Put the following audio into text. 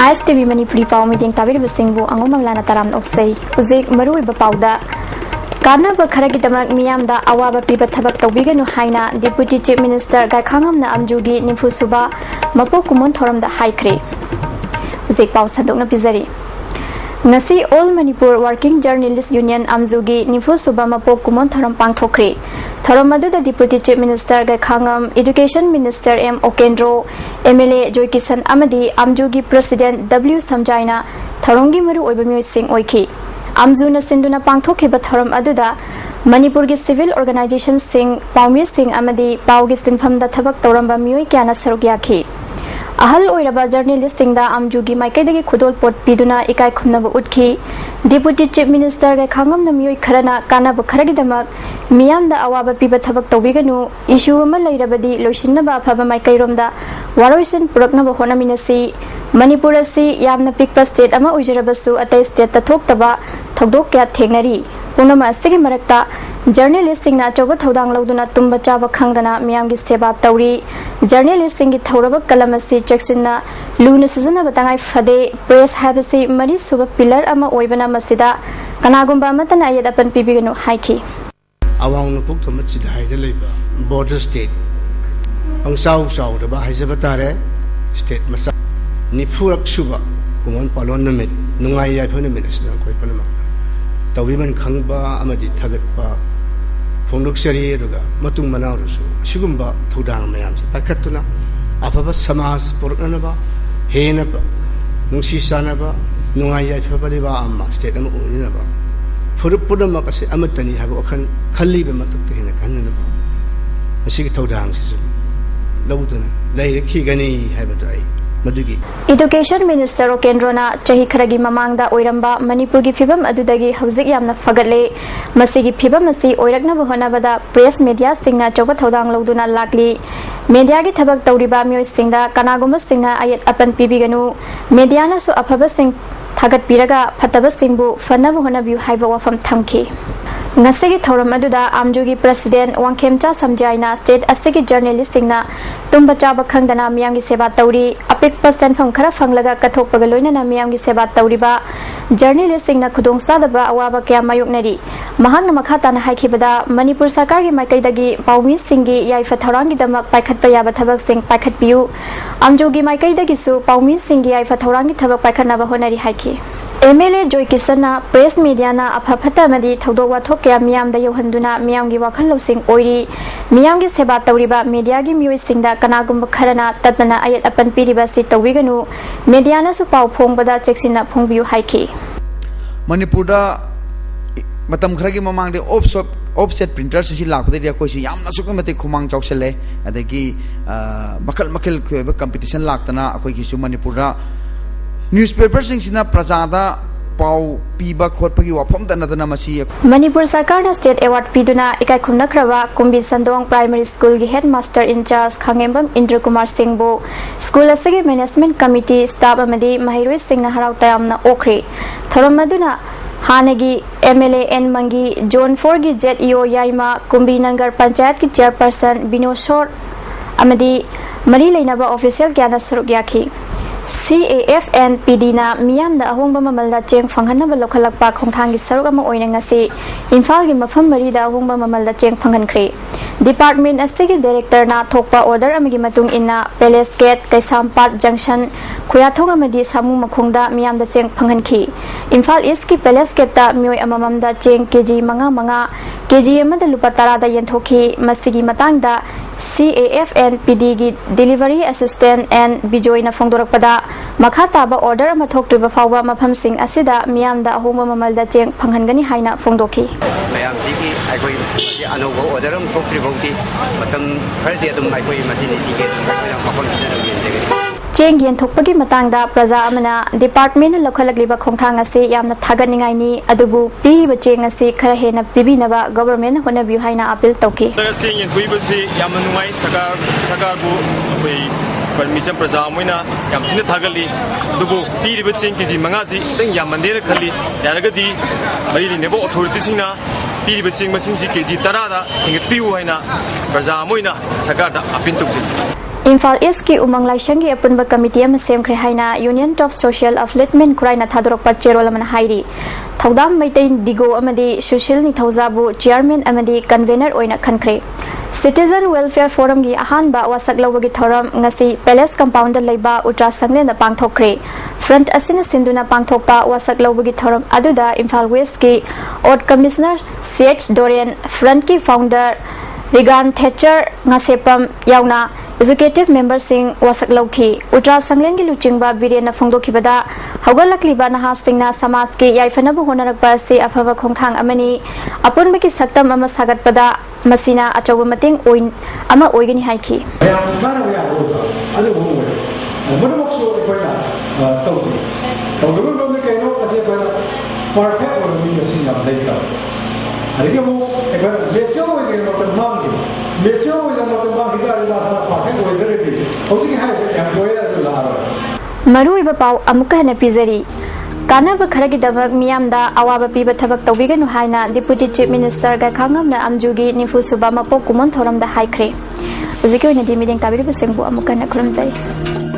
ISTV Manipuri Pau Meeting Tabir Singbu Angomamlana Taram Oksei, Uzik Marui Bapauda. Karna Bakaragidamak Miamda Awaba Pipa Tabak Tobiganu Haina, Deputy Chief Minister Gaikangam na Amjugi Nifusuba, Mapokumun Toram the Haikri. Uzik Pau Sadona Pizari. Nasi All Manipur Working Journalist Union Amzugi Nifusuba Mapokumun Toram Pangtokri. Thoramadu the Deputy Chief Minister Gaikangam, Education Minister M. Okendro, MLA Joy Kisan Amadi, Amjugi President W. Samjaina, Thorongi Maru Oibamyo Singh Oiki. Amzuna Sinduna Pangthokiba Thoram Aduda, Manipurgi Civil Organization Singh, Paumi Singh Amadi, Paugistin from the Tabak Toramba Mui Kiana Sarugyaki. Ahal Oiraba journalist Singda Amjugi Maikadagi Kudol Pot Piduna Ikai Kumnabu Utki, Deputy Chief Minister Gaikangam the Mui Karana Kana Bukaragidamak, Miam the Awaba Piba Tabak Tobiganu, Issue Malay Loshinaba Paba Maikairomda, Waroisan Puraknaba Honaminasi, Manipurasi, Yamna Pikpa State Ama Ujarabasu, Ate State the Toktaba, Togdokia Tenari, Punama Sigi Marakta, journalisting na Choba Todang Lauduna Tumba Chava Kangana, Miamgi Seba Tauri, journalisting it Toraba Kalamasi, Jacksona, Luna Sizana Batangai Fade, Press Habasi, Mari Suba Pillar Ama Oibana Masida, Kanagumba Matanayat upon Pibigano Haiki. Awang no puk to matsid haide leba border state ang saw da ba haisabatare state masa ni furak suba kumon palon namit nungai ya phone min asna koi palama tawi man khangba amadi thagat ba phonuk seri aduga matung manaw rusu sigumba thodang mayam se pakhatuna afaba samas porana ba hena ba nungsi sana ba nungai ya phobali ba amma state am urina ba Purupuna Makasi Amatani have Okan Kali Bematukina Kanana. A sig Todans Louduna, Lay Kigani have a day. Madugi. Education Minister Okendrona, Chahikaragi Mamanga, Oiramba, Manipurgi Fibam Adudagi, Hausikiamna Fagale, Masigi Pibamasi, Oiragna Honabada, Press Media Singna, Choba Todang Loduna Lakli, Mediagi Tabak Tauriba Mio Singda, Kanaguma Singna Ayat Apan Pibiganu, Mediana so Apaba Sing. Tagat Piraga, Pataba Singbu, Fanabu Honabu Haiva from Tamki. Nasigi Thoram Aduda, Amjugi President, Wankemcha Samjaina, State Asigi journalisting na Tumba Chaba Kangana, Miyangi Seba Tauri, a big person from Karafanglaga, Katok Pagaluna, Miyangi Seba Tauriba, journalisting na Kudong Sadaba, Awaba Kia Mayuk Neri, Mahana Makata Haikibada, Manipur Sakari Maikaidagi, Paumi Singi, Yaifa Tarangi Damak, Pakat Payaba Tabak Sing, Pakat Piu, Amjugi Maikaidagisu, Paumi Singi, Yaifa Tarangi Tabak Pakanaba Honari Haiki. MLA Joy Kisana, Press Media na Apapata Madi, Todowa Tokia, Miam the Yohanduna, Miamgi Wakalo Sing Oiri, Miamgi Seba Tauriba, Mediagi Muising da Kanagum Karana, Tatana Ayat Apan Piriba Sita Wiganu, Mediana Supau Pong Bada Chexina Pongbu Haiki. Manipura Matam Kragi Mamang the offset printers, she laughed with the Koshi Yam Nasukamati Kumang Choksele, at the Gi Makal competition Laktana, Akokisu Manipura. Newspapers sina Prasada Pau Piba Korpagi Wapom Tanadana Masi. Manipur Sarkar State Award Piduna Ikai Kumnakrava Kumbi Sandong Primary School Headmaster in Charge Khangembam Indra Kumar Singhbu School Asagi Management Committee Staff Amadi Mahirui Singh Harau Tayamna Okri Thoramaduna Hanagi MLA N Mangi Zone 4 gi ZEO Yaima Kumbi Nangar Panchayat ki Chairperson Binoshor Amadi Mari Lainaba Official Gyana Sarugyaki CAFN PDna Miam the Ahomba Mamalda Cheng Fanganaba Lokalakpa Kongtangi Sarugama Oinangasi Infalgi Mafam Marida Ahomba Mamalda Cheng Fangan Kre Department Asigi Director na Tokpa Order Amagi Matung Inna Palace Gate Kaisampat Junction Kuyatonga Madi Samu Makongda Miam the Cheng Fangan Ki Infal East ki Palace Gate ta Mioy Amamamda Cheng KG Manga KG Amada Lupatara da Yentoki Masigi Matangda CAFN PD gi Delivery Assistant and Bijoy na Fongdorakpada Makataba Order Amatok to Bafawa Mapam Sing Asida Miam da Ahoma Mamalda Cheng Panghangani Haina Fongdoki. Mayam Tiki, I go Anogo Order Tok Trivoti, Matam Herdiadum, I go Cheng Yen Tokpagi Matangda, Praza Amana, Department Lokalagliba Kongtangasi, Yamna Taganingaini, Adubu, P. Chengasi, Karahena, Bibinaba, Government, Honabu Haina Apil Toki. Sing in Quibasi, Yamanumai, Sagabu, Permission Praza Muna, Yamtina Tagali, Dubu, P. Sing Kiji Mangazi, then Yamandera Kali, Yaragadi, Marili Nebo Authoritisina, P. Sing Masingi Kiji Tarada, in a Piuina, Praza Muina, Sagada, Apintuxi. Imphal East ki umang laisang gi apunba committee am semkhre haina Union of Social Upliftment Kuraina thadorokpa cherol amana hairi thodam maitai digo amadi Sushil ni thauzabu chairman amadi convener oina khankhre Citizen Welfare Forum gi ahanba wasak lawagi thoram ngasi Palace Compound leiba Ultra Sangle na pangthokre Front asina sinduna pangthokpa wasak lawagi thoram aduda Imphal West ki Ord Commissioner CH Dorian Front ki founder Regan Thatcher ngasepam yauna executive member sing wasak lauki Ultra Sangleng gi luchingba Virena Phongdokhibada haugalakliba naha singna samaj ki yaifanabu honarakpa se afava khongthang amani apunba ki saktam ama sagatpada masina achawa mating oin ama oigani haiki Maruiba pau amuka hena pizari Kanaba kharagi dabak miyamda awaba piba thabak tawbiganu haina Deputy Chief Minister Gaikhangamna amjugi nifu suba mapok kumon thoramda haikre Uziki oina di meeting tabiri busengbu amuka na khuramjai